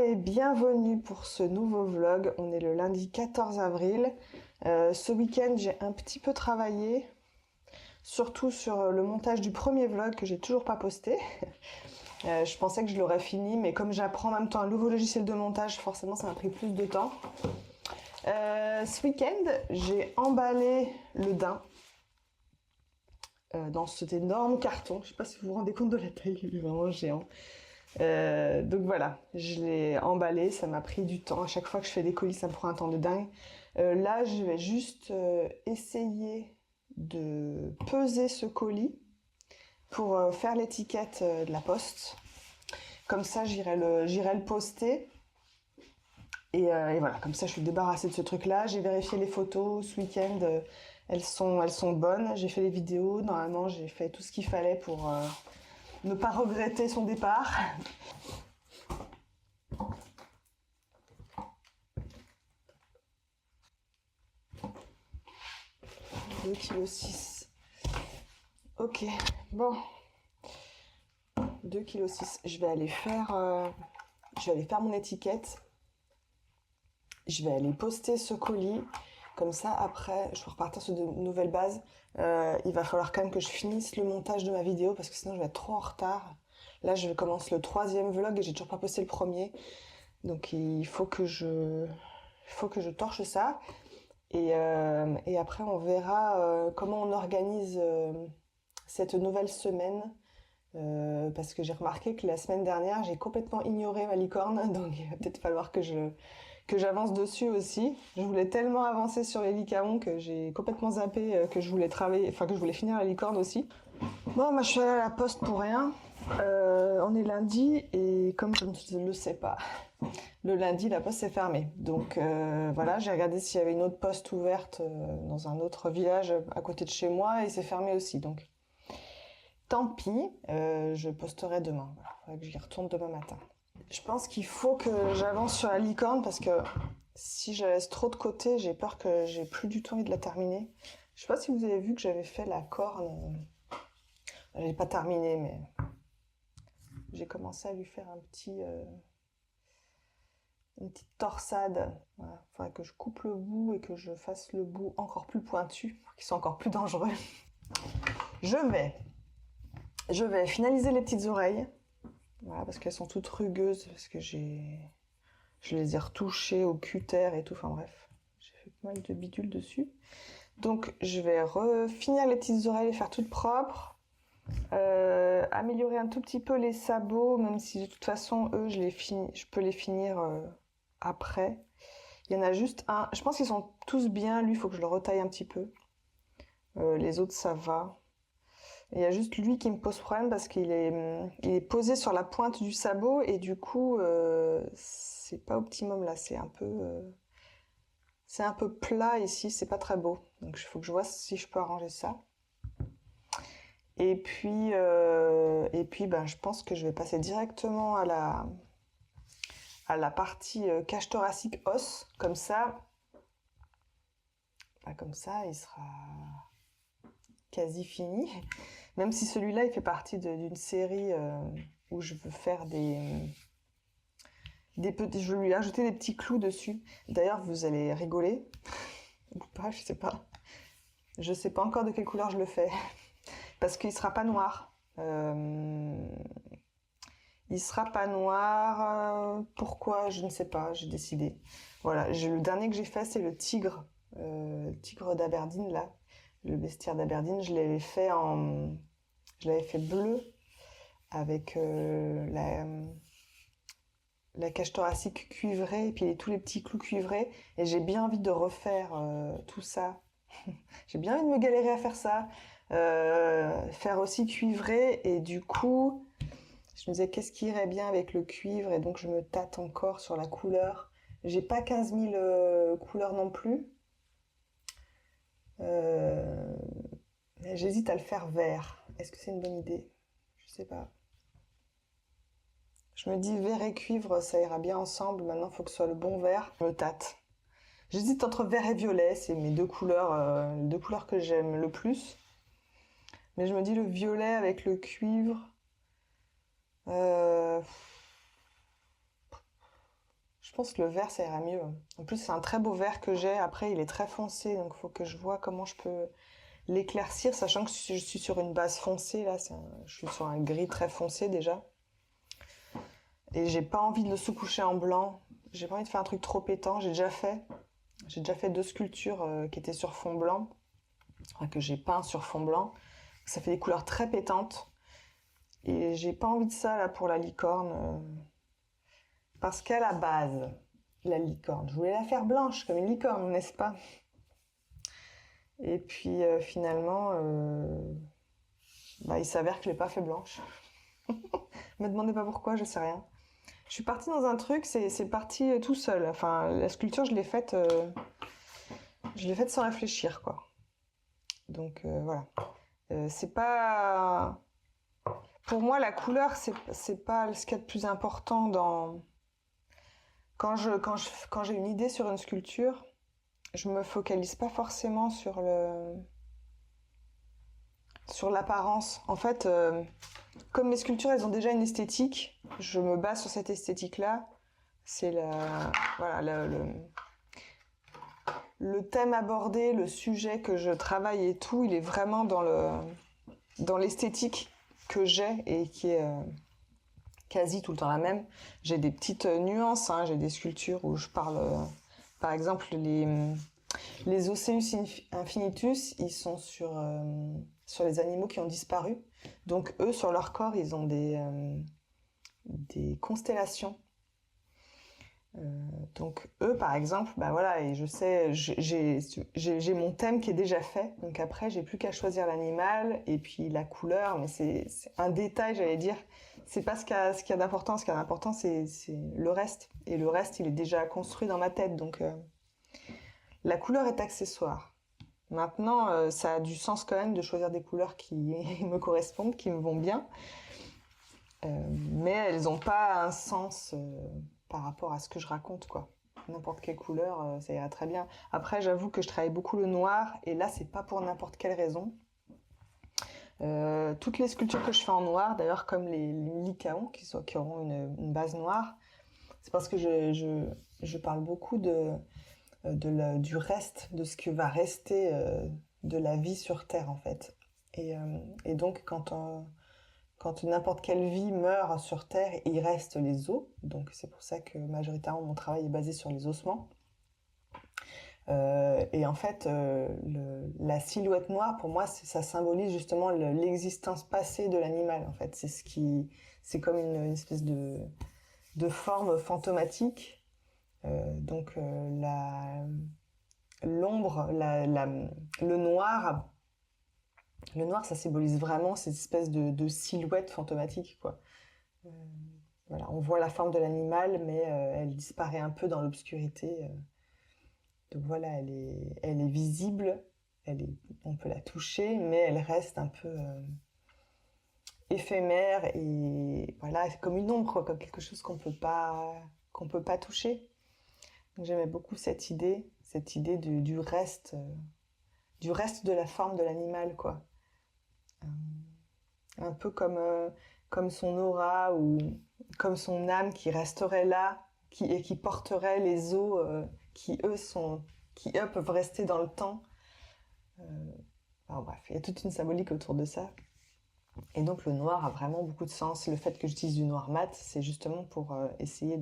et bienvenue pour ce nouveau vlog. On est le lundi 14 avril. Ce week-end, j'ai un petit peu travaillé, surtout sur le montage du premier vlog que j'ai toujours pas posté. Je pensais que je l'aurais fini, mais comme j'apprends en même temps un nouveau logiciel de montage, forcément ça m'a pris plus de temps. Ce week-end, j'ai emballé le daim dans cet énorme carton. Je sais pas si vous vous rendez compte de la taille, il est vraiment géant. Donc voilà, je l'ai emballé, ça m'a pris du temps. À chaque fois que je fais des colis, ça me prend un temps de dingue. Là, je vais juste essayer de peser ce colis pour faire l'étiquette de la poste. Comme ça, j'irai le poster. Et voilà, comme ça, je suis débarrassée de ce truc-là. J'ai vérifié les photos ce week-end. Elles sont bonnes. J'ai fait les vidéos. Normalement, j'ai fait tout ce qu'il fallait pour ne pas regretter son départ. « 2,6 kg. Ok, bon. 2,6 kg. Je vais aller faire mon étiquette. Je vais aller poster ce colis. Comme ça, après, je peux repartir sur de nouvelles bases. Il va falloir quand même que je finisse le montage de ma vidéo parce que sinon je vais être trop en retard. Là, je commence le 3e vlog et j'ai toujours pas posté le premier. Donc il faut que je torche ça. Et après, on verra comment on organise cette nouvelle semaine. Parce que j'ai remarqué que la semaine dernière, j'ai complètement ignoré ma licorne. Donc il va peut-être falloir que j'avance dessus aussi. Je voulais tellement avancer sur les licaons que j'ai complètement zappé que je voulais finir la licorne aussi. Bon, moi je suis allée à la poste pour rien. On est lundi et comme je ne le sais pas, le lundi la poste est fermée. Donc voilà, j'ai regardé s'il y avait une autre poste ouverte dans un autre village à côté de chez moi et c'est fermé aussi. Donc tant pis, je posterai demain. Voilà, faudra que j'y retourne demain matin. Je pense qu'il faut que j'avance sur la licorne parce que si je la laisse trop de côté, j'ai peur que j'ai plus du tout envie de la terminer. Je sais pas si vous avez vu que j'avais fait la corne. J'ai pas terminé, mais j'ai commencé à lui faire une petite torsade. Voilà. Faudrait que je coupe le bout et que je fasse le bout encore plus pointu pour qu'il soit encore plus dangereux. Je vais finaliser les petites oreilles. Voilà, parce qu'elles sont toutes rugueuses, parce que je les ai retouchées au cutter et tout, enfin bref. J'ai fait pas mal de bidules dessus. Donc je vais finir les petites oreilles, les faire toutes propres. Améliorer un tout petit peu les sabots, même si de toute façon, eux, je peux les finir après. Il y en a juste un, je pense qu'ils sont tous bien, lui, il faut que je le retaille un petit peu. Les autres, ça va. Il y a juste lui qui me pose problème parce qu'il est posé sur la pointe du sabot et du coup c'est pas optimum là, c'est un peu plat ici, c'est pas très beau. Donc il faut que je vois si je peux arranger ça. Et puis ben je pense que je vais passer directement à la partie cage thoracique os, comme ça il sera quasi fini. Même si celui-là, il fait partie d'une série où je veux faire je veux lui ajouter des petits clous dessus. D'ailleurs, vous allez rigoler. Ou pas, je sais pas. Je sais pas encore de quelle couleur je le fais. Parce qu'il sera pas noir. Il sera pas noir. Pourquoi? Je ne sais pas, j'ai décidé. Voilà, le dernier que j'ai fait, c'est le tigre d'Aberdeen, là. Le bestiaire d'Aberdeen, je l'avais fait bleu avec la cage thoracique cuivrée et puis tous les petits clous cuivrés. Et j'ai bien envie de refaire tout ça. J'ai bien envie de me galérer à faire ça. Faire aussi cuivré. Et du coup, je me disais qu'est-ce qui irait bien avec le cuivre. Et donc je me tâte encore sur la couleur. J'ai pas 15 000 couleurs non plus. J'hésite à le faire vert. Est-ce que c'est une bonne idée? Je sais pas. Je me dis vert et cuivre, ça ira bien ensemble. Maintenant, il faut que ce soit le bon vert. Je me tâte. J'hésite entre vert et violet. C'est mes deux couleurs, les deux couleurs que j'aime le plus. Mais je me dis le violet avec le cuivre. Je pense que le vert, ça ira mieux. En plus, c'est un très beau vert que j'ai. Après, il est très foncé, donc il faut que je vois comment je peux l'éclaircir, sachant que je suis sur une base foncée, là. Je suis sur un gris très foncé déjà. Et j'ai pas envie de le sous-coucher en blanc. J'ai pas envie de faire un truc trop pétant. J'ai déjà fait 2 sculptures qui étaient sur fond blanc, enfin, que j'ai peint sur fond blanc. Ça fait des couleurs très pétantes. Et j'ai pas envie de ça là pour la licorne. Parce qu'à la base, la licorne, je voulais la faire blanche comme une licorne, n'est-ce pas? Et puis finalement, il s'avère que je l'ai pas fait blanche. Me demandez pas pourquoi, je sais rien. Je suis partie dans un truc, c'est parti tout seul. Enfin, la sculpture, je l'ai faite sans réfléchir, quoi. Donc voilà. C'est pas... Pour moi, la couleur, c'est pas ce qu'il y a de plus important dans... Quand j'ai une idée sur une sculpture, je me focalise pas forcément sur l'apparence. En fait, comme mes sculptures, elles ont déjà une esthétique, je me base sur cette esthétique-là. C'est le thème abordé, le sujet que je travaille et tout, il est vraiment dans l'esthétique que j'ai et qui est quasi tout le temps la même. J'ai des petites nuances, hein. J'ai des sculptures où je parle, par exemple, les Oceus infinitus, ils sont sur les animaux qui ont disparu. Donc eux, sur leur corps, ils ont des constellations. Donc eux, par exemple, et je sais, j'ai mon thème qui est déjà fait. Donc après, j'ai plus qu'à choisir l'animal et puis la couleur. Mais c'est un détail, j'allais dire. C'est pas ce qu'il y a d'important. Ce qui a d'important, c'est le reste. Et le reste, il est déjà construit dans ma tête. Donc la couleur est accessoire. Maintenant, ça a du sens quand même de choisir des couleurs qui me correspondent, qui me vont bien. Mais elles n'ont pas un sens par rapport à ce que je raconte, quoi. N'importe quelle couleur, ça ira très bien. Après, j'avoue que je travaille beaucoup le noir, et là, c'est pas pour n'importe quelle raison. Toutes les sculptures que je fais en noir, d'ailleurs, comme les lycaons, qui auront une base noire, c'est parce que je parle beaucoup du reste, de ce qui va rester de la vie sur Terre, en fait. Et donc, quand n'importe quelle vie meurt sur Terre, il reste les os. Donc c'est pour ça que majoritairement mon travail est basé sur les ossements. Et en fait, la silhouette noire, pour moi, ça symbolise justement l'existence passée de l'animal. En fait, c'est comme une espèce de forme fantomatique. Donc l'ombre, le noir. Le noir, ça symbolise vraiment cette espèce de silhouette fantomatique, quoi. Voilà, on voit la forme de l'animal, mais elle disparaît un peu dans l'obscurité. Donc voilà, elle est visible, on peut la toucher, mais elle reste un peu éphémère et voilà, comme une ombre, quoi, comme quelque chose qu'on peut pas toucher. Donc j'aimais beaucoup cette idée du reste de la forme de l'animal, quoi. Un peu comme son aura ou comme son âme qui resterait là et qui porterait les os qui eux peuvent rester dans le temps. Bref, il y a toute une symbolique autour de ça. Et donc le noir a vraiment beaucoup de sens. Le fait que j'utilise du noir mat, c'est justement pour essayer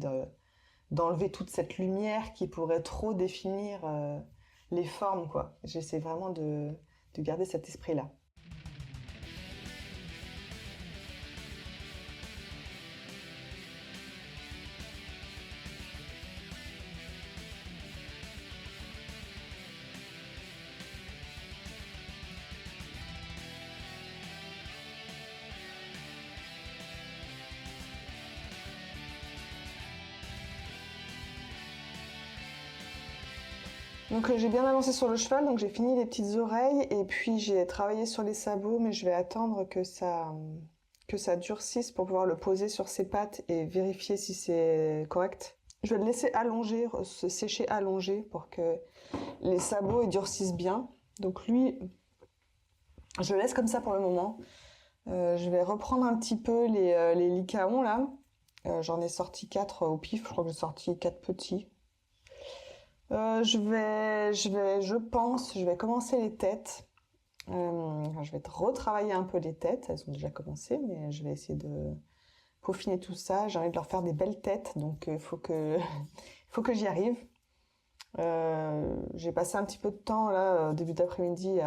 d'enlever toute cette lumière qui pourrait trop définir les formes, quoi. J'essaie vraiment de garder cet esprit-là. Donc j'ai bien avancé sur le cheval, donc j'ai fini les petites oreilles et puis j'ai travaillé sur les sabots, mais je vais attendre que ça durcisse pour pouvoir le poser sur ses pattes et vérifier si c'est correct. Je vais le laisser allonger, se sécher allongé pour que les sabots ils durcissent bien. Donc lui, je le laisse comme ça pour le moment. Je vais reprendre un petit peu les lycaons là. J'en ai sorti 4 au pif, je crois que j'ai sorti 4 petits. Je pense, je vais commencer les têtes. Je vais retravailler un peu les têtes, elles ont déjà commencé, mais je vais essayer de peaufiner tout ça. J'ai envie de leur faire des belles têtes, donc il faut que, faut que j'y arrive. J'ai passé un petit peu de temps là, début d'après-midi,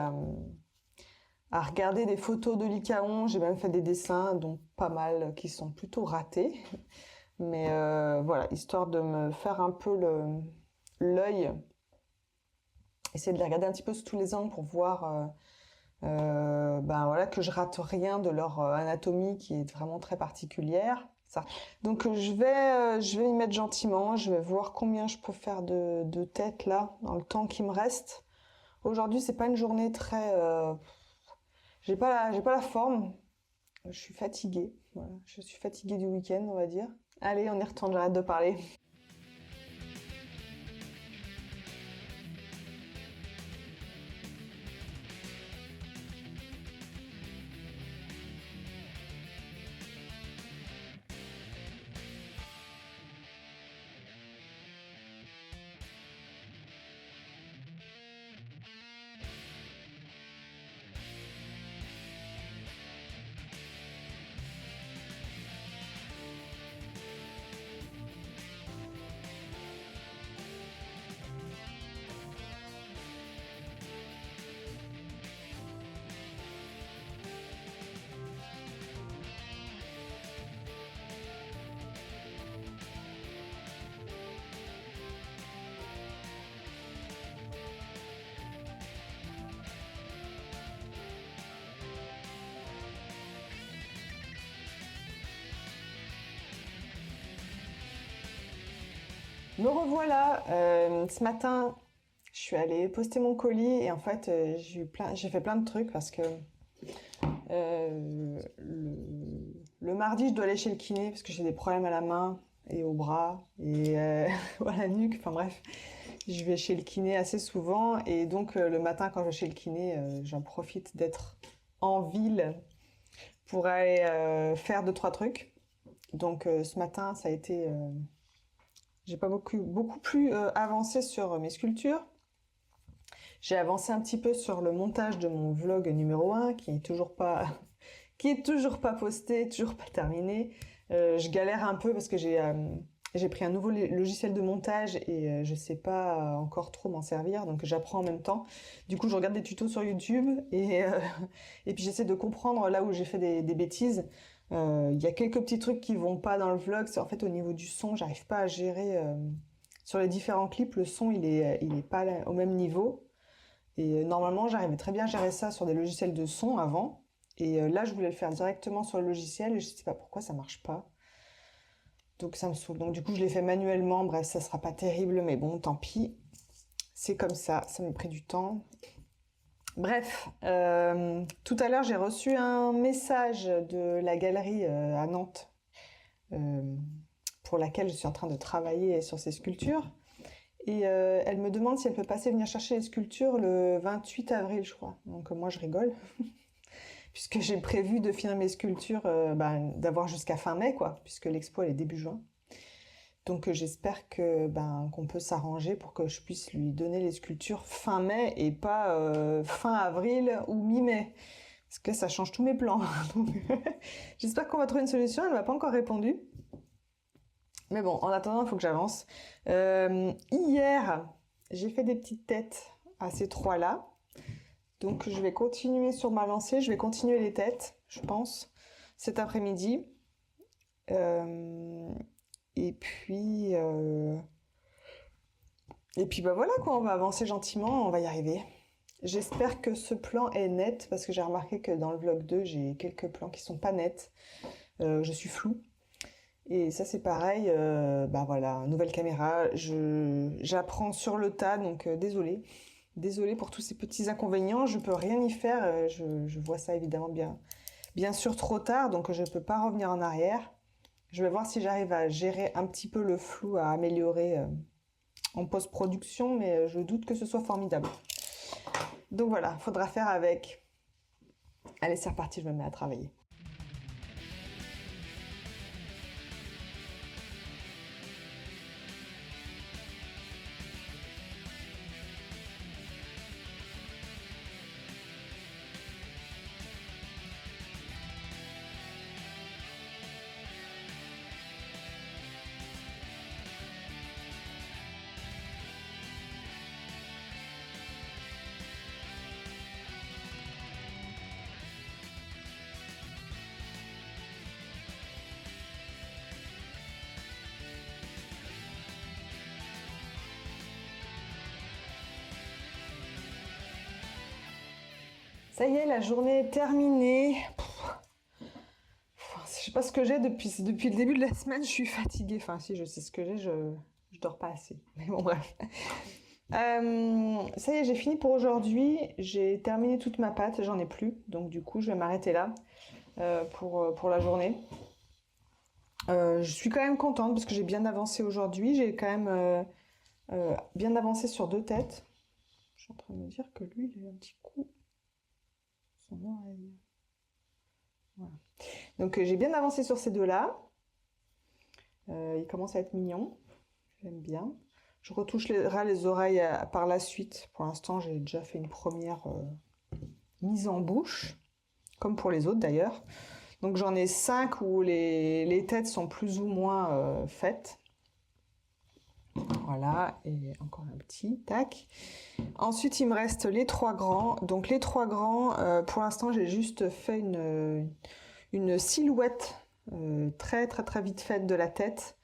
à regarder des photos de Lycaon. J'ai même fait des dessins, dont pas mal qui sont plutôt ratés. Mais voilà, histoire de me faire un peu l'œil, essayer de les regarder un petit peu sous tous les angles pour voir ben voilà, que je rate rien de leur anatomie qui est vraiment très particulière. Ça. Donc je vais y mettre gentiment, je vais voir combien je peux faire de têtes là, dans le temps qui me reste. Aujourd'hui, c'est pas une journée très... j'ai pas la forme, je suis fatiguée, voilà. Je suis fatiguée du week-end, on va dire. Allez, on y retourne, j'arrête de parler. Me revoilà. Ce matin, je suis allée poster mon colis et en fait, j'ai fait plein de trucs parce que le mardi, je dois aller chez le kiné parce que j'ai des problèmes à la main et au bras et ou à la nuque. Enfin bref, je vais chez le kiné assez souvent et donc le matin, quand je vais chez le kiné, j'en profite d'être en ville pour aller faire 2-3 trucs. Donc ce matin, ça a été j'ai pas beaucoup plus avancé sur mes sculptures. J'ai avancé un petit peu sur le montage de mon vlog numéro 1 qui est toujours pas qui est toujours pas posté, toujours pas terminé. Je galère un peu parce que j'ai pris un nouveau logiciel de montage et je sais pas encore trop m'en servir, donc j'apprends en même temps. Du coup, je regarde des tutos sur YouTube et puis j'essaie de comprendre là où j'ai fait des bêtises. Il y a quelques petits trucs qui vont pas dans le vlog, c'est en fait au niveau du son, j'arrive pas à gérer sur les différents clips, le son il est pas au même niveau. Et normalement, j'arrivais très bien à gérer ça sur des logiciels de son avant. Et là, je voulais le faire directement sur le logiciel et je sais pas pourquoi ça marche pas. Donc ça me saoule. Donc du coup, je l'ai fait manuellement. Bref, ça sera pas terrible, mais bon, tant pis. C'est comme ça m'a pris du temps. Bref, tout à l'heure, j'ai reçu un message de la galerie à Nantes euh, pour laquelle je suis en train de travailler sur ces sculptures. Et elle me demande si elle peut passer venir chercher les sculptures le 28 avril, je crois. Donc moi, je rigole. Puisque j'ai prévu de finir mes sculptures, d'avoir jusqu'à fin mai, quoi, puisque l'expo elle est début juin. Donc j'espère qu'on peut s'arranger pour que je puisse lui donner les sculptures fin mai et pas fin avril ou mi-mai. Parce que ça change tous mes plans. Donc, j'espère qu'on va trouver une solution. Elle ne m'a pas encore répondu. Mais bon, en attendant, il faut que j'avance. Hier, j'ai fait des petites têtes à ces trois-là. Donc je vais continuer sur ma lancée, je vais continuer les têtes, je pense, cet après-midi. Et puis bah voilà quoi, on va avancer gentiment, on va y arriver. J'espère que ce plan est net parce que j'ai remarqué que dans le vlog 2, j'ai quelques plans qui sont pas nets. Je suis floue. Et ça c'est pareil, bah voilà, nouvelle caméra, j'apprends sur le tas, donc désolée. Désolée pour tous ces petits inconvénients, je peux rien y faire, je vois ça évidemment bien sûr trop tard, donc je peux pas revenir en arrière. Je vais voir si j'arrive à gérer un petit peu le flou, à améliorer en post-production, mais je doute que ce soit formidable. Donc voilà, faudra faire avec. Allez, c'est reparti, je me mets à travailler. Ça y est, la journée est terminée. Je sais pas ce que j'ai depuis le début de la semaine, je suis fatiguée. Enfin, si, je sais ce que j'ai, je dors pas assez. Mais bon, bref. Ça y est, j'ai fini pour aujourd'hui. J'ai terminé toute ma pâte, j'en ai plus. Donc, du coup, je vais m'arrêter là pour la journée. Je suis quand même contente parce que j'ai bien avancé aujourd'hui. J'ai quand même bien avancé sur 2 têtes. Je suis en train de me dire que lui, il a eu un petit coup. Son oreille. Voilà. Donc j'ai bien avancé sur ces deux-là. Il commence à être mignon. J'aime bien. Je retoucherai les oreilles par la suite. Pour l'instant, j'ai déjà fait une première mise en bouche, comme pour les autres d'ailleurs. Donc j'en ai 5 où les têtes sont plus ou moins faites. Voilà, et encore un petit, tac. Ensuite, il me reste les 3 grands. Donc les 3 grands, pour l'instant, j'ai juste fait une silhouette très très très vite faite de la tête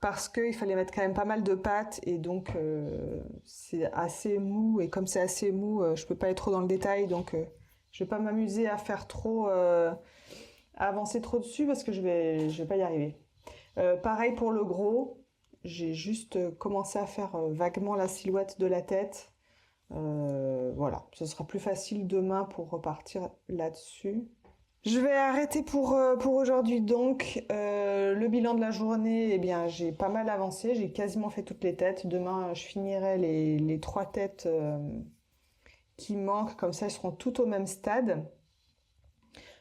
parce qu'il fallait mettre quand même pas mal de pâte et donc c'est assez mou et comme c'est assez mou, je peux pas aller trop dans le détail donc je vais pas m'amuser à faire trop, à avancer trop dessus parce que je vais pas y arriver. Pareil pour le gros. J'ai juste commencé à faire vaguement la silhouette de la tête. Voilà, ce sera plus facile demain pour repartir là-dessus. Je vais arrêter pour aujourd'hui donc. Le bilan de la journée, eh bien, j'ai pas mal avancé. J'ai quasiment fait toutes les têtes. Demain, je finirai les 3 têtes qui manquent. Comme ça, elles seront toutes au même stade.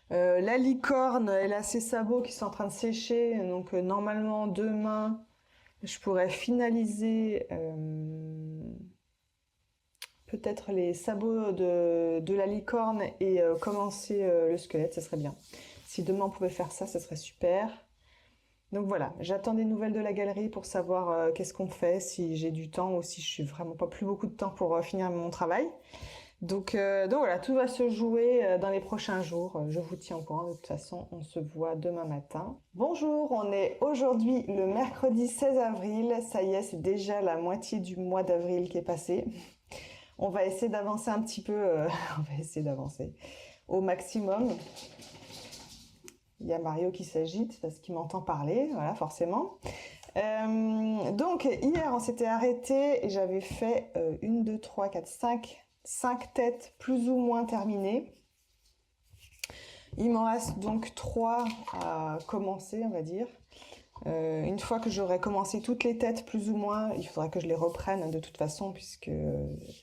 La licorne, elle a ses sabots qui sont en train de sécher. Donc, normalement, demain, je pourrais finaliser peut-être les sabots de la licorne et commencer le squelette, ça serait bien. Si demain on pouvait faire ça, ça serait super. Donc voilà, j'attends des nouvelles de la galerie pour savoir qu'est-ce qu'on fait, si j'ai du temps ou si je suis vraiment pas plus beaucoup de temps pour finir mon travail. Donc voilà, tout va se jouer dans les prochains jours. Je vous tiens au courant. De toute façon, on se voit demain matin. Bonjour, on est aujourd'hui le mercredi 16 avril. Ça y est, c'est déjà la moitié du mois d'avril qui est passé. On va essayer d'avancer un petit peu. On va essayer d'avancer au maximum. Il y a Mario qui s'agite parce qu'il m'entend parler, voilà, forcément. Donc, hier, on s'était arrêté et j'avais fait 1, 2, 3, 4, 5 têtes plus ou moins terminées. Il m'en reste donc 3 à commencer, on va dire. Une fois que j'aurai commencé toutes les têtes plus ou moins, il faudra que je les reprenne de toute façon puisque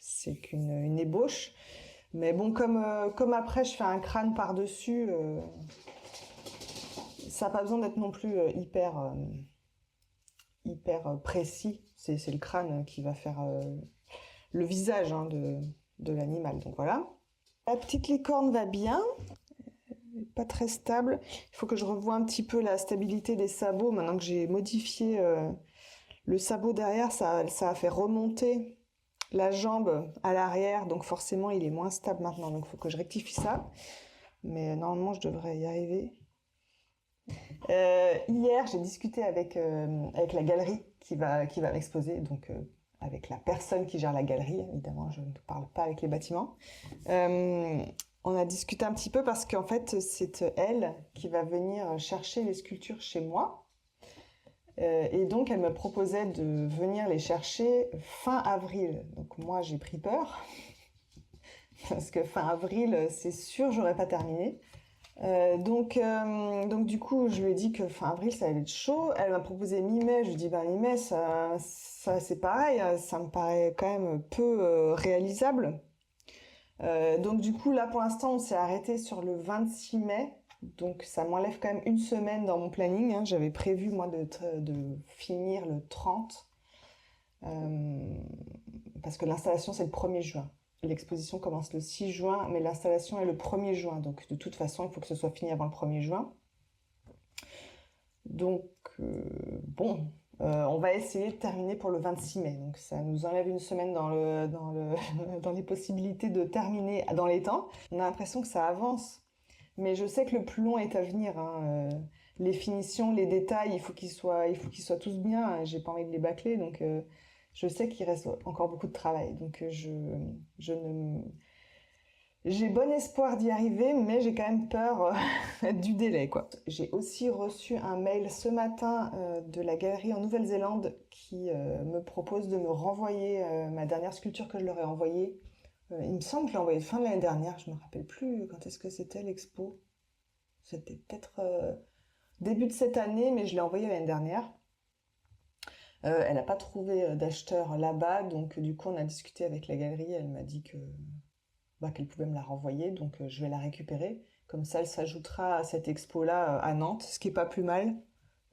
c'est qu'une ébauche. Mais bon, comme après je fais un crâne par-dessus, ça n'a pas besoin d'être non plus hyper précis. C'est le crâne qui va faire le visage hein, de l'animal. Donc voilà. La petite licorne va bien. Pas très stable. Il faut que je revoie un petit peu la stabilité des sabots. Maintenant que j'ai modifié le sabot derrière, ça a fait remonter la jambe à l'arrière. Donc forcément, il est moins stable maintenant. Donc il faut que je rectifie ça. Mais normalement, je devrais y arriver. Hier, j'ai discuté avec la galerie qui va m'exposer. Donc avec la personne qui gère la galerie. Évidemment, je ne parle pas avec les bâtiments. On a discuté un petit peu parce qu'en fait, c'est elle qui va venir chercher les sculptures chez moi. Et donc, elle me proposait de venir les chercher fin avril. Donc moi, j'ai pris peur. Parce que fin avril, c'est sûr, j'aurais pas terminé. Donc du coup, je lui ai dit que fin avril, ça allait être chaud. Elle m'a proposé mi-mai. Je lui ai dit, mi-mai, ça c'est pareil. Ça me paraît quand même peu réalisable. Donc du coup, là, pour l'instant, on s'est arrêté sur le 26 mai. Donc ça m'enlève quand même une semaine dans mon planning. Hein. J'avais prévu, moi, de finir le 30. Parce que l'installation, c'est le 1er juin. L'exposition commence le 6 juin, mais l'installation est le 1er juin. Donc de toute façon, il faut que ce soit fini avant le 1er juin. Donc, bon... on va essayer de terminer pour le 26 mai. Donc ça nous enlève une semaine dans les possibilités de terminer dans les temps. On a l'impression que ça avance. Mais je sais que le plus long est à venir. Hein. Les finitions, les détails, il faut qu'ils soient tous bien. J'ai pas envie de les bâcler. Donc je sais qu'il reste encore beaucoup de travail. Donc je J'ai bon espoir d'y arriver, mais j'ai quand même peur du délai, quoi. J'ai aussi reçu un mail ce matin de la galerie en Nouvelle-Zélande qui me propose de me renvoyer ma dernière sculpture que je leur ai envoyée. Il me semble que je l'ai envoyée fin de l'année dernière, je me rappelle plus quand est-ce que c'était l'expo. C'était peut-être début de cette année, mais je l'ai envoyée l'année dernière. Elle n'a pas trouvé d'acheteur là-bas, donc du coup on a discuté avec la galerie, elle m'a dit que qu'elle pouvait me la renvoyer, donc je vais la récupérer. Comme ça, elle s'ajoutera à cette expo-là à Nantes, ce qui est pas plus mal.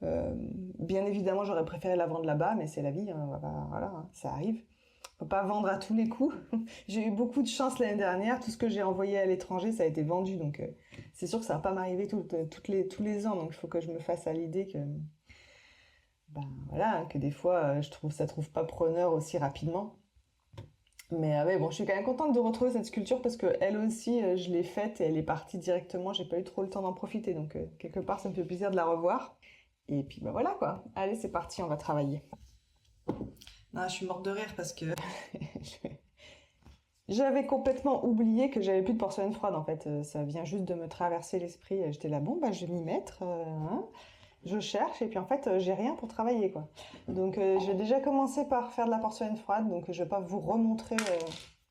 Euh, Bien évidemment, j'aurais préféré la vendre là-bas, mais c'est la vie, hein, voilà, hein, ça arrive. On peut pas vendre à tous les coups. J'ai eu beaucoup de chance l'année dernière, tout ce que j'ai envoyé à l'étranger, ça a été vendu, donc c'est sûr que ça va pas m'arriver tous les ans, donc il faut que je me fasse à l'idée que, voilà, que des fois, ça trouve pas preneur aussi rapidement. Mais ouais, bon, je suis quand même contente de retrouver cette sculpture parce que elle aussi, je l'ai faite et elle est partie directement. J'ai pas eu trop le temps d'en profiter, donc quelque part, ça me fait plaisir de la revoir. Et puis bah voilà quoi. Allez, c'est parti, on va travailler. Non, je suis morte de rire parce que j'avais complètement oublié que j'avais plus de porcelaine froide en fait. Ça vient juste de me traverser l'esprit. J'étais là, bon bah je vais m'y mettre. Hein. Je cherche et puis en fait j'ai rien pour travailler quoi. Donc je vais déjà commencer par faire de la porcelaine froide. Donc je vais pas vous remontrer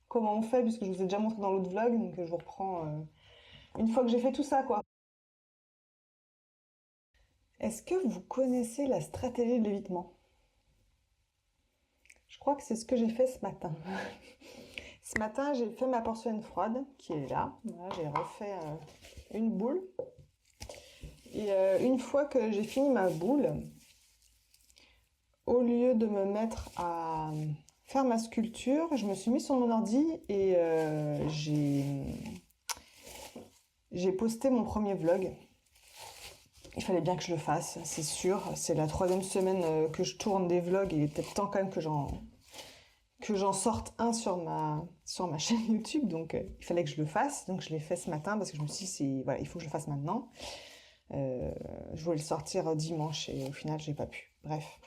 comment on fait puisque je vous ai déjà montré dans l'autre vlog. Donc je vous reprends une fois que j'ai fait tout ça quoi. Est-ce que vous connaissez la stratégie de l'évitement? Je crois que c'est ce que j'ai fait ce matin. Ce matin, j'ai fait ma porcelaine froide qui est là. Voilà, j'ai refait une boule. Et une fois que j'ai fini ma boule, au lieu de me mettre à faire ma sculpture, je me suis mise sur mon ordi et j'ai posté mon premier vlog. Il fallait bien que je le fasse, c'est sûr. C'est la 3e semaine que je tourne des vlogs et il est peut-être temps quand même que j'en sorte un sur ma chaîne YouTube. Donc il fallait que je le fasse. Donc je l'ai fait ce matin parce que je me suis dit, voilà, il faut que je le fasse maintenant. Je voulais le sortir dimanche et au final, j'ai pas pu. Bref.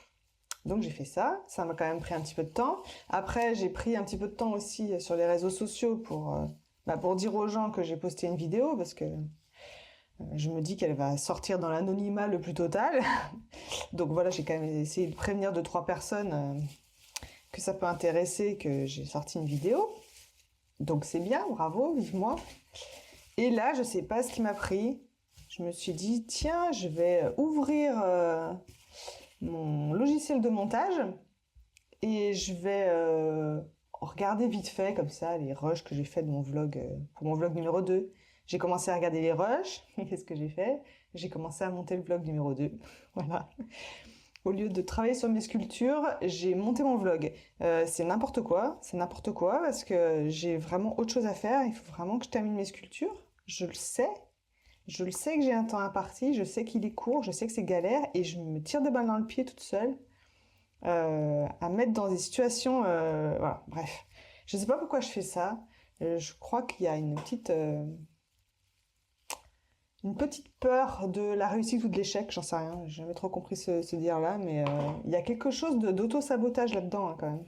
Donc j'ai fait ça. Ça m'a quand même pris un petit peu de temps. Après, j'ai pris un petit peu de temps aussi sur les réseaux sociaux pour dire aux gens que j'ai posté une vidéo parce que je me dis qu'elle va sortir dans l'anonymat le plus total. Donc voilà, j'ai quand même essayé de prévenir 2-3 personnes que ça peut intéresser, que j'ai sorti une vidéo. Donc c'est bien, bravo, vive moi. Et là, je sais pas ce qui m'a pris. Je me suis dit, tiens, je vais ouvrir mon logiciel de montage et je vais regarder vite fait comme ça les rushs que j'ai fait de mon vlog pour mon vlog numéro 2. J'ai commencé à regarder les rushs. Qu'est-ce que j'ai fait? J'ai commencé à monter le vlog numéro 2. Voilà. Au lieu de travailler sur mes sculptures, j'ai monté mon vlog. C'est n'importe quoi parce que j'ai vraiment autre chose à faire. Il faut vraiment que je termine mes sculptures. Je le sais que j'ai un temps imparti, je sais qu'il est court, je sais que c'est galère et je me tire des balles dans le pied toute seule à mettre dans des situations... voilà, bref. Je ne sais pas pourquoi je fais ça. Je crois qu'il y a une petite peur de la réussite ou de l'échec, j'en sais rien. J'ai jamais trop compris ce dire-là, mais il y a quelque chose d'auto-sabotage là-dedans hein, quand même.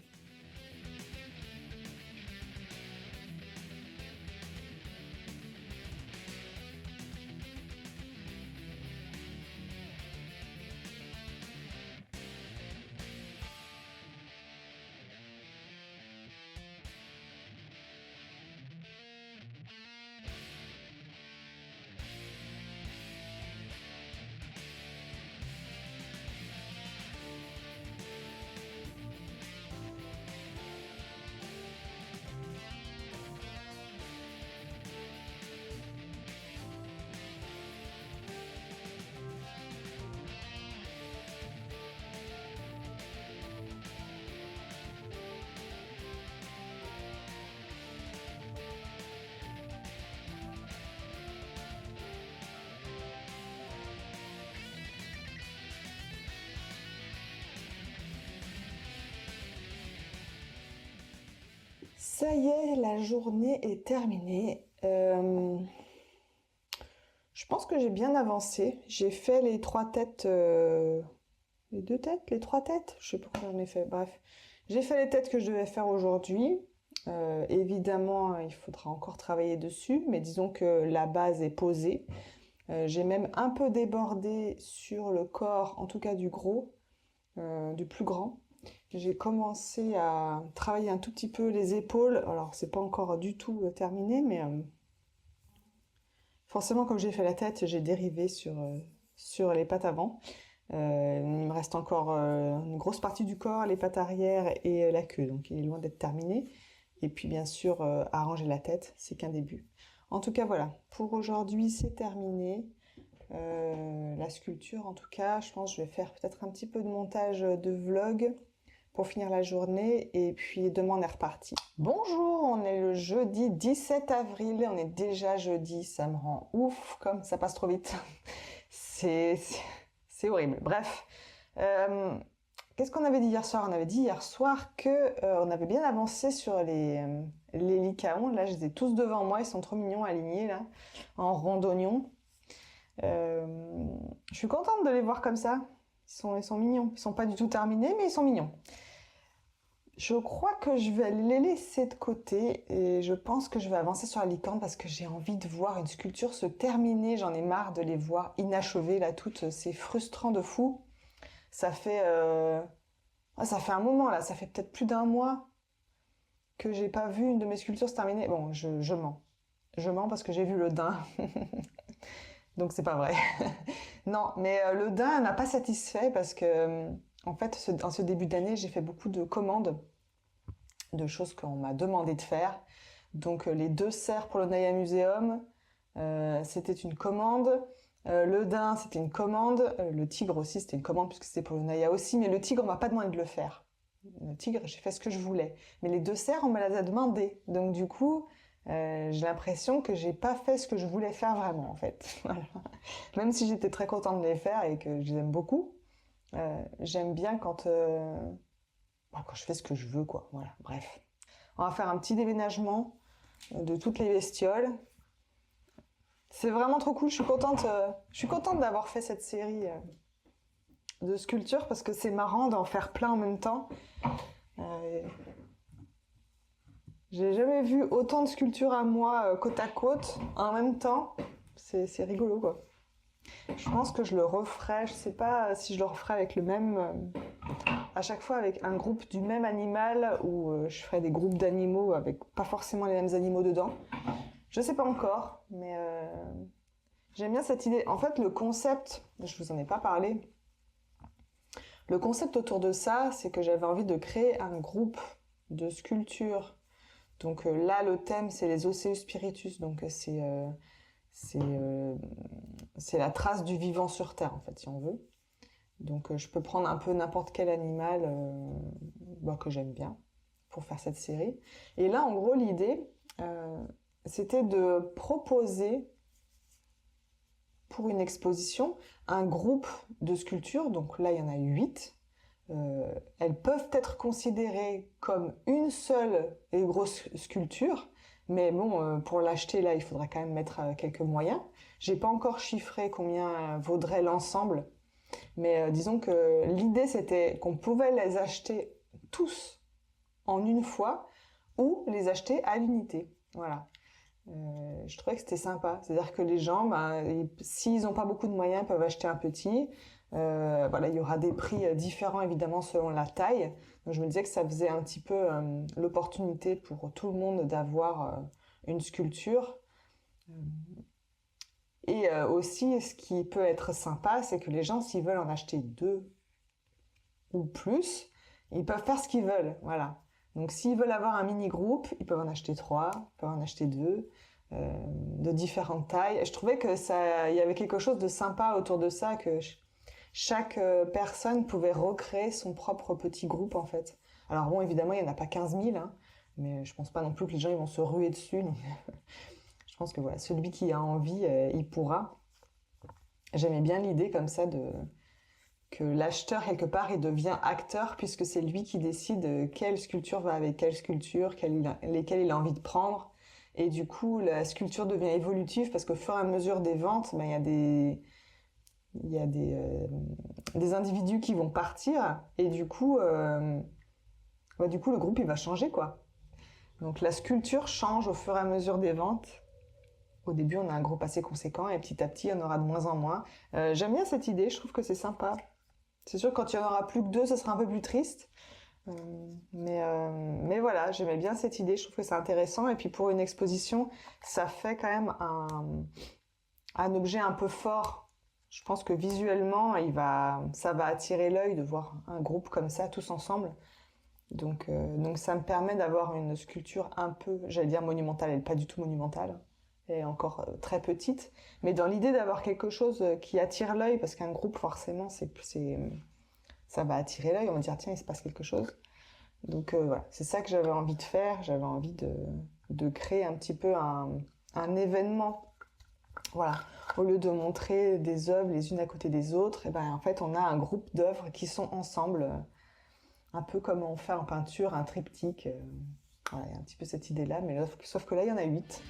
Ça y est, la journée est terminée. Je pense que j'ai bien avancé. J'ai fait les 3 têtes, les 2 têtes, les 3 têtes. Je sais pas combien j'en ai fait. Bref, j'ai fait les têtes que je devais faire aujourd'hui. Évidemment, il faudra encore travailler dessus, mais disons que la base est posée. J'ai même un peu débordé sur le corps, en tout cas du gros, du plus grand. J'ai commencé à travailler un tout petit peu les épaules. Alors, c'est pas encore du tout terminé, mais forcément, comme j'ai fait la tête, j'ai dérivé sur les pattes avant. Il me reste encore une grosse partie du corps, les pattes arrière et la queue, donc il est loin d'être terminé. Et puis bien sûr, arranger la tête, c'est qu'un début. En tout cas, voilà, pour aujourd'hui, c'est terminé. La sculpture, en tout cas, je pense que je vais faire peut-être un petit peu de montage de vlog pour finir la journée. Et puis demain, on est reparti. Bonjour, on est le jeudi 17 avril. On est déjà jeudi, ça me rend ouf, comme ça passe trop vite. C'est horrible. Bref. Qu'est-ce qu'on avait dit hier soir? On avait dit hier soir que on avait bien avancé sur les lycaons. Là, je les ai tous devant moi. Ils sont trop mignons, alignés, là, en rondognon. Je suis contente de les voir comme ça. Ils sont mignons. Ils sont pas du tout terminés, mais ils sont mignons. Je crois que je vais les laisser de côté et je pense que je vais avancer sur la licorne parce que j'ai envie de voir une sculpture se terminer. J'en ai marre de les voir inachevées là toutes. C'est frustrant de fou. Ça fait un moment là. Ça fait peut-être plus d'un mois que j'ai pas vu une de mes sculptures se terminer. Bon, je mens. Je mens parce que j'ai vu le daim. Donc c'est pas vrai. Non, mais le daim n'a pas satisfait parce que en fait, en ce début d'année, j'ai fait beaucoup de commandes de choses qu'on m'a demandé de faire. Donc les 2 cerfs pour le Naya Museum, c'était une commande. Le daim, c'était une commande. Le tigre aussi, c'était une commande puisque c'était pour le Naya aussi. Mais le tigre, on m'a pas demandé de le faire. Le tigre, j'ai fait ce que je voulais. Mais les 2 cerfs, on me les a demandé. Donc du coup, j'ai l'impression que j'ai pas fait ce que je voulais faire vraiment en fait. Voilà. Même si j'étais très contente de les faire et que je les aime beaucoup, j'aime bien quand je fais ce que je veux, quoi. Voilà, bref. On va faire un petit déménagement de toutes les bestioles. C'est vraiment trop cool. Je suis contente d'avoir fait cette série de sculptures parce que c'est marrant d'en faire plein en même temps. J'ai jamais vu autant de sculptures à moi côte à côte en même temps. C'est rigolo, quoi. Je pense que je le referai. Je sais pas si je le referai avec le même. À chaque fois avec un groupe du même animal ou je ferai des groupes d'animaux avec pas forcément les mêmes animaux dedans. Je sais pas encore, mais j'aime bien cette idée. En fait, le concept, je vous en ai pas parlé. Le concept autour de ça, c'est que j'avais envie de créer un groupe de sculptures. Donc là, le thème, c'est les Osseus Spiritus. Donc c'est la trace du vivant sur Terre, en fait, si on veut. Donc je peux prendre un peu n'importe quel animal que j'aime bien pour faire cette série. Et là, en gros, l'idée, c'était de proposer pour une exposition un groupe de sculptures. Donc là, il y en a 8. Elles peuvent être considérées comme une seule et grosse sculpture. Mais bon, pour l'acheter, là, il faudra quand même mettre quelques moyens. J'ai pas encore chiffré combien vaudrait l'ensemble. Mais disons que l'idée, c'était qu'on pouvait les acheter tous en une fois ou les acheter à l'unité. Voilà. Je trouvais que c'était sympa. C'est-à-dire que les gens, s'ils n'ont pas beaucoup de moyens, peuvent acheter un petit. Voilà, il y aura des prix différents, évidemment, selon la taille. Donc, je me disais que ça faisait un petit peu l'opportunité pour tout le monde d'avoir une sculpture. Et aussi, ce qui peut être sympa, c'est que les gens, s'ils veulent en acheter 2 ou plus, ils peuvent faire ce qu'ils veulent. Voilà. Donc, s'ils veulent avoir un mini-groupe, ils peuvent en acheter 3, ils peuvent en acheter 2, de différentes tailles. Je trouvais que il y avait quelque chose de sympa autour de ça, que chaque personne pouvait recréer son propre petit groupe, en fait. Alors bon, évidemment, il n'y en a pas 15 000, hein, mais je pense pas non plus que les gens ils vont se ruer dessus. Donc je pense que voilà, celui qui a envie, il pourra. J'aimais bien l'idée comme ça que l'acheteur, quelque part, il devient acteur puisque c'est lui qui décide quelle sculpture va avec quelle sculpture, lesquelles il a envie de prendre. Et du coup, la sculpture devient évolutive parce qu'au fur et à mesure des ventes, il y a des individus qui vont partir et du coup, le groupe, il va changer, quoi. Donc la sculpture change au fur et à mesure des ventes. Au début, on a un groupe assez conséquent et petit à petit, on aura de moins en moins. J'aime bien cette idée, je trouve que c'est sympa. C'est sûr, quand il n'y en aura plus que 2, ça sera un peu plus triste. Mais voilà, j'aimais bien cette idée, je trouve que c'est intéressant. Et puis pour une exposition, ça fait quand même un objet un peu fort. Je pense que visuellement, ça va attirer l'œil de voir un groupe comme ça, tous ensemble. Donc ça me permet d'avoir une sculpture un peu, j'allais dire monumentale, elle n'est pas du tout monumentale, elle est encore très petite, mais dans l'idée d'avoir quelque chose qui attire l'œil, parce qu'un groupe forcément, ça va attirer l'œil, on va dire tiens, il se passe quelque chose. Donc voilà, c'est ça que j'avais envie de faire, j'avais envie de créer un petit peu un événement. Voilà, au lieu de montrer des œuvres les unes à côté des autres, et ben en fait on a un groupe d'œuvres qui sont ensemble, un peu comme on fait en peinture, un triptyque. Voilà, il y a un petit peu cette idée-là, mais sauf que là il y en a 8.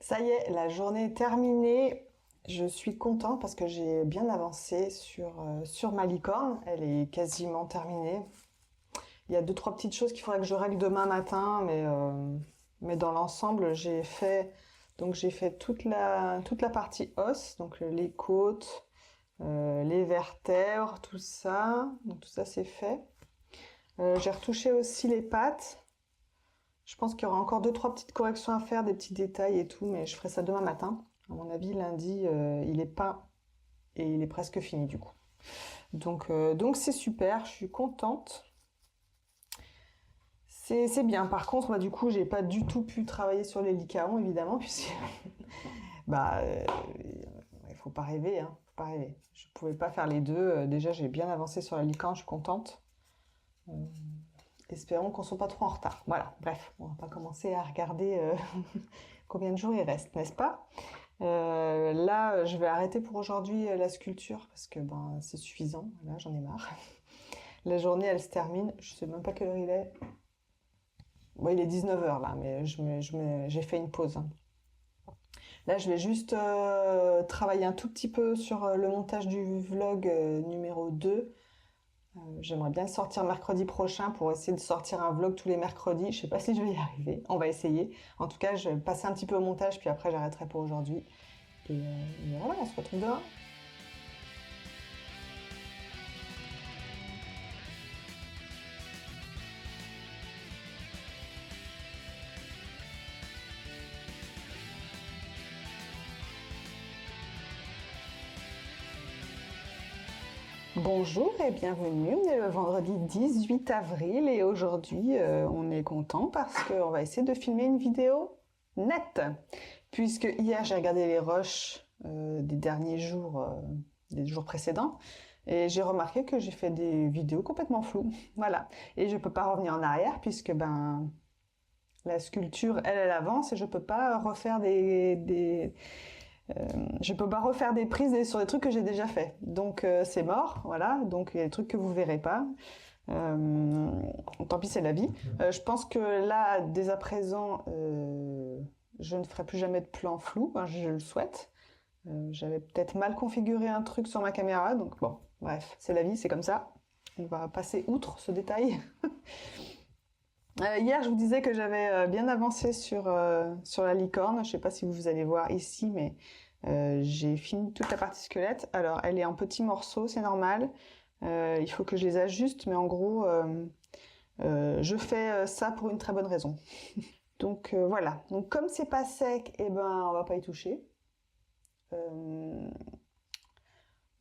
Ça y est, la journée est terminée. Je suis contente parce que j'ai bien avancé sur ma licorne. Elle est quasiment terminée. Il y a 2-3 petites choses qu'il faudrait que je règle demain matin, mais dans l'ensemble, donc j'ai fait toute la partie os, donc les côtes, les vertèbres, tout ça. Donc tout ça c'est fait. J'ai retouché aussi les pattes. Je pense qu'il y aura encore 2-3 petites corrections à faire, des petits détails et tout, mais je ferai ça demain matin. À mon avis, lundi, il est peint et il est presque fini du coup. Donc c'est super, je suis contente. C'est bien. Par contre, bah, du coup, j'ai pas du tout pu travailler sur les licaons, évidemment, puisque bah, il faut pas rêver, hein, faut pas rêver. Je pouvais pas faire les deux. Déjà, j'ai bien avancé sur la licorne, je suis contente. Espérons qu'on ne soit pas trop en retard. Voilà, bref, on va pas commencer à regarder combien de jours il reste, n'est-ce pas? Là, je vais arrêter pour aujourd'hui la sculpture parce que ben, c'est suffisant. Là, j'en ai marre. La journée, elle se termine. Je sais même pas quelle heure il est. Bon, il est 19h là, mais j'ai fait une pause, hein. Là, je vais juste travailler un tout petit peu sur le montage du vlog numéro 2. J'aimerais bien le sortir mercredi prochain pour essayer de sortir un vlog tous les mercredis. Je sais pas si je vais y arriver. On va essayer. En tout cas, je vais passer un petit peu au montage, puis après j'arrêterai pour aujourd'hui. Et voilà, on se retrouve demain. Bonjour et bienvenue, on est le vendredi 18 avril et aujourd'hui on est content parce qu'on va essayer de filmer une vidéo nette. Puisque hier j'ai regardé les rushs des jours précédents et j'ai remarqué que j'ai fait des vidéos complètement floues. Voilà, et je peux pas revenir en arrière puisque ben la sculpture elle avance et je peux pas refaire je peux pas refaire des prises sur des trucs que j'ai déjà fait. Donc c'est mort, voilà. Donc il y a des trucs que vous verrez pas. Tant pis, c'est la vie. Je pense que là, dès à présent, je ne ferai plus jamais de plan flou. Hein, je le souhaite. J'avais peut-être mal configuré un truc sur ma caméra, donc bon, bref, c'est la vie, c'est comme ça. On va passer outre ce détail. Hier, je vous disais que j'avais bien avancé sur la licorne. Je ne sais pas si vous allez voir ici, mais j'ai fini toute la partie squelette. Alors, elle est en petits morceaux, c'est normal. Il faut que je les ajuste, mais en gros, je fais ça pour une très bonne raison. Donc voilà. Donc comme c'est pas sec, eh ben on va pas y toucher. On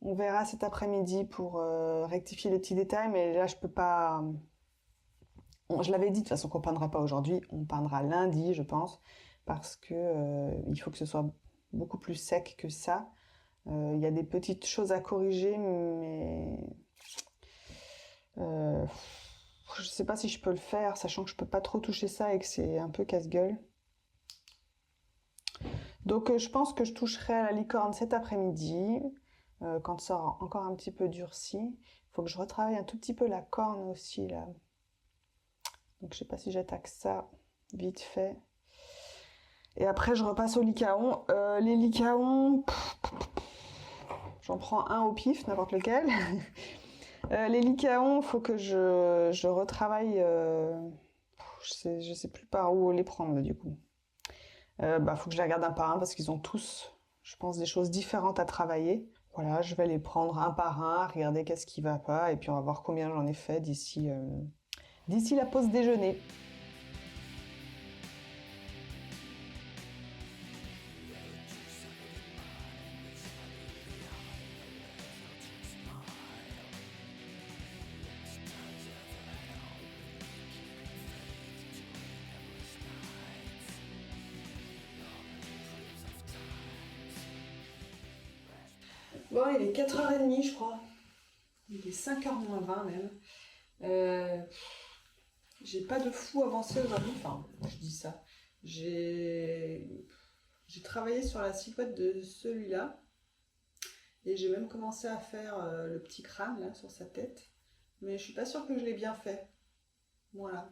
verra cet après-midi pour rectifier les petits détails, mais là je peux pas. Je l'avais dit de toute façon qu'on peindra pas aujourd'hui, on peindra lundi, je pense, parce que il faut que ce soit beaucoup plus sec que ça. Il y a des petites choses à corriger, mais je sais pas si je peux le faire, sachant que je peux pas trop toucher ça et que c'est un peu casse-gueule. Donc je pense que je toucherai à la licorne cet après-midi, quand ça aura encore un petit peu durci. Il faut que je retravaille un tout petit peu la corne aussi là. Donc je sais pas si j'attaque ça vite fait. Et après je repasse au lycaon. Les lycaons, j'en prends un au pif, n'importe lequel. Les lycaons, faut que je retravaille. Je sais plus par où les prendre du coup. Faut que je les regarde un par un parce qu'ils ont tous, je pense, des choses différentes à travailler. Voilà, je vais les prendre un par un, regarder qu'est-ce qui va pas, et puis on va voir combien j'en ai fait d'ici la pause déjeuner. Bon, il est 4h30, je crois. Il est 5h moins 20 même. J'ai pas de fou avancé aujourd'hui. Enfin, je dis ça. J'ai travaillé sur la silhouette de celui-là. Et j'ai même commencé à faire le petit crâne là sur sa tête. Mais je suis pas sûre que je l'ai bien fait. Voilà.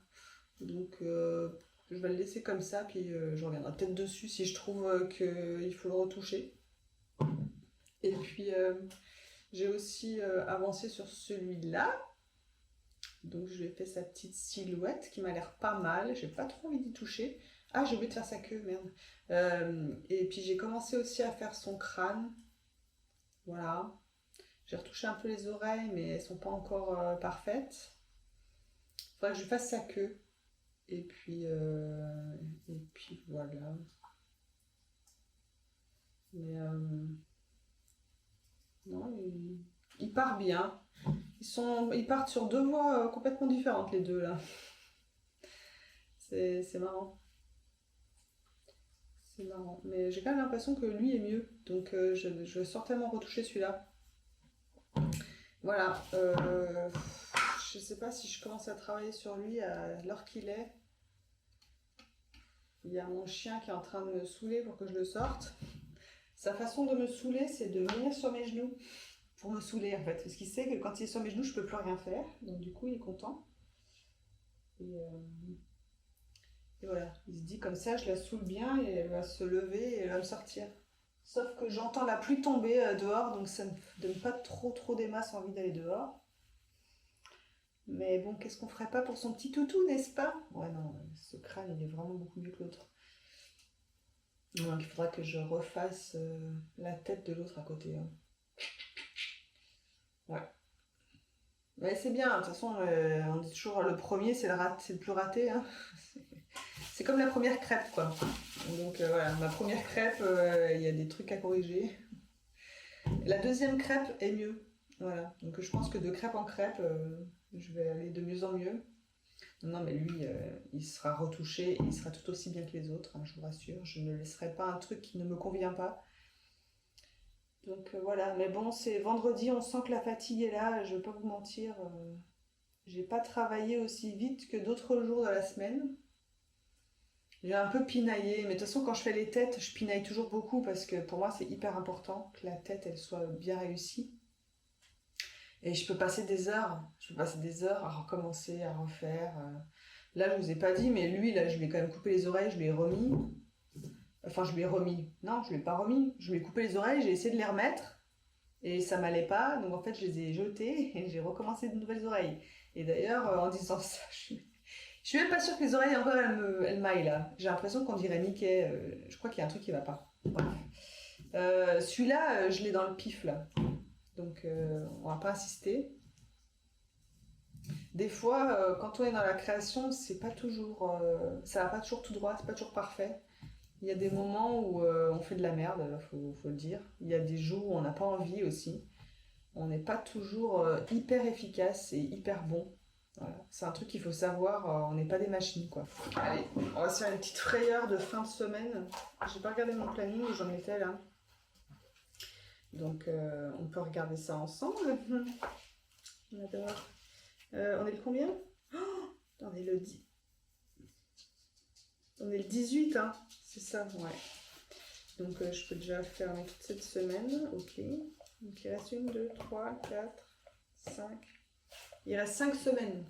Donc je vais le laisser comme ça, puis je reviendrai peut-être dessus si je trouve qu'il faut le retoucher. Et puis j'ai aussi avancé sur celui-là. Donc je lui ai fait sa petite silhouette qui m'a l'air pas mal. J'ai pas trop envie d'y toucher. Ah, j'ai oublié de faire sa queue, merde. Et puis j'ai commencé aussi à faire son crâne. Voilà. J'ai retouché un peu les oreilles, mais elles sont pas encore parfaites. Faudrait que je fasse sa queue. Et puis voilà. Mais non, il part bien. Ils partent sur deux voies complètement différentes, les deux là. C'est marrant. C'est marrant. Mais j'ai quand même l'impression que lui est mieux. Donc je vais certainement retoucher celui-là. Voilà. Je sais pas si je commence à travailler sur lui à l'heure qu'il est. Il y a mon chien qui est en train de me saouler pour que je le sorte. Sa façon de me saouler, c'est de venir sur mes genoux. Pour me saouler en fait. Parce qu'il sait que quand il est sur mes genoux, je peux plus rien faire. Donc du coup, il est content. Et voilà, il se dit comme ça, je la saoule bien et elle va se lever et elle va me sortir. Sauf que j'entends la pluie tomber dehors, donc ça me donne pas trop des masses envie d'aller dehors. Mais bon, qu'est-ce qu'on ferait pas pour son petit toutou, n'est-ce pas? Ouais, non, ce crâne, il est vraiment beaucoup mieux que l'autre. Donc il faudra que je refasse la tête de l'autre à côté. Hein. Ouais. Mais c'est bien, de toute façon, on dit toujours le premier, c'est le plus raté. Hein. C'est comme la première crêpe, quoi. Donc voilà, ma première crêpe, il y a des trucs à corriger. La deuxième crêpe est mieux. Voilà, donc je pense que de crêpe en crêpe, je vais aller de mieux en mieux. Non, mais lui, il sera retouché et il sera tout aussi bien que les autres, hein, je vous rassure. Je ne laisserai pas un truc qui ne me convient pas. Donc voilà, mais bon, c'est vendredi, on sent que la fatigue est là, je vais pas vous mentir. J'ai pas travaillé aussi vite que d'autres jours de la semaine. J'ai un peu pinaillé, mais de toute façon, quand je fais les têtes, je pinaille toujours beaucoup parce que pour moi, c'est hyper important que la tête, elle soit bien réussie. Et je peux passer des heures à recommencer, à refaire. Là, je vous ai pas dit, mais lui, là, je lui ai quand même coupé les oreilles, je lui ai remis. Enfin, je lui ai remis. Non, je lui ai pas remis. Je lui ai coupé les oreilles, j'ai essayé de les remettre. Et ça m'allait pas, donc en fait, je les ai jetées et j'ai recommencé de nouvelles oreilles. Et d'ailleurs, en disant ça, je suis même pas sûre que les oreilles encore elles m'aillent là. J'ai l'impression qu'on dirait Mickey. Je crois qu'il y a un truc qui va pas. Bref. Celui-là, je l'ai dans le pif là. Donc on va pas insister. Des fois, quand on est dans la création, c'est pas toujours, ça va pas toujours tout droit, c'est pas toujours parfait. Il y a des moments où on fait de la merde, faut le dire. Il y a des jours où on n'a pas envie aussi. On n'est pas toujours hyper efficace et hyper bon. Voilà. C'est un truc qu'il faut savoir, on n'est pas des machines quoi. Allez, on va se faire une petite frayeur de fin de semaine. J'ai pas regardé mon planning, j'en étais là. Donc on peut regarder ça ensemble. On adore. On est le combien? On est le 10. On est le 18, hein. C'est ça, ouais. Donc je peux déjà fermer toute cette semaine. Ok. Donc il reste 1, 2, 3, 4, 5. Il reste 5 semaines.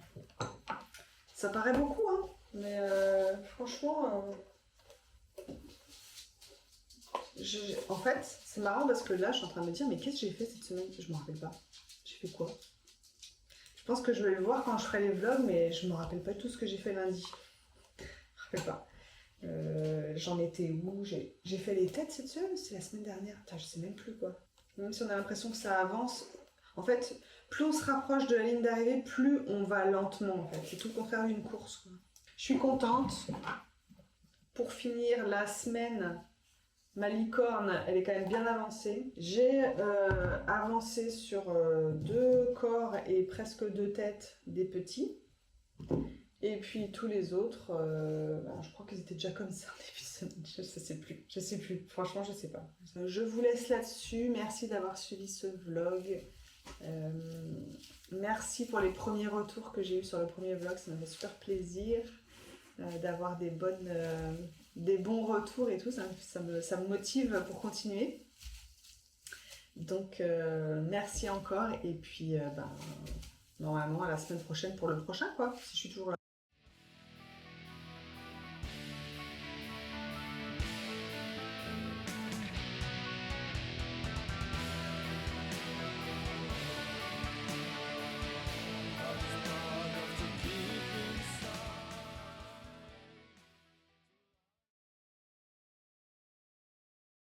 Ça paraît beaucoup, hein. Mais franchement, en fait, c'est marrant parce que là, je suis en train de me dire, mais qu'est-ce que j'ai fait cette semaine? Je me rappelle pas. J'ai fait quoi? Je pense que je vais le voir quand je ferai les vlogs, mais je me rappelle pas tout ce que j'ai fait lundi. Je me rappelle pas. J'en étais où? J'ai fait les têtes cette semaine? C'est la semaine dernière. Putain, je sais même plus quoi. Même si on a l'impression que ça avance. En fait, plus on se rapproche de la ligne d'arrivée, plus on va lentement. En fait, c'est tout le contraire d'une course, quoi. Je suis contente. Pour finir la semaine, ma licorne, elle est quand même bien avancée. J'ai avancé sur 2 corps et presque 2 têtes des petits. Et puis tous les autres, je crois qu'ils étaient déjà comme ça en début de semaine. Je sais plus. Franchement, je sais pas. Je vous laisse là-dessus. Merci d'avoir suivi ce vlog. Merci pour les premiers retours que j'ai eu sur le premier vlog. Ça m'a fait super plaisir d'avoir des bons retours et tout. Ça me motive pour continuer. Donc, merci encore. Et puis, normalement, à la semaine prochaine pour le prochain, quoi. Si je suis toujours là.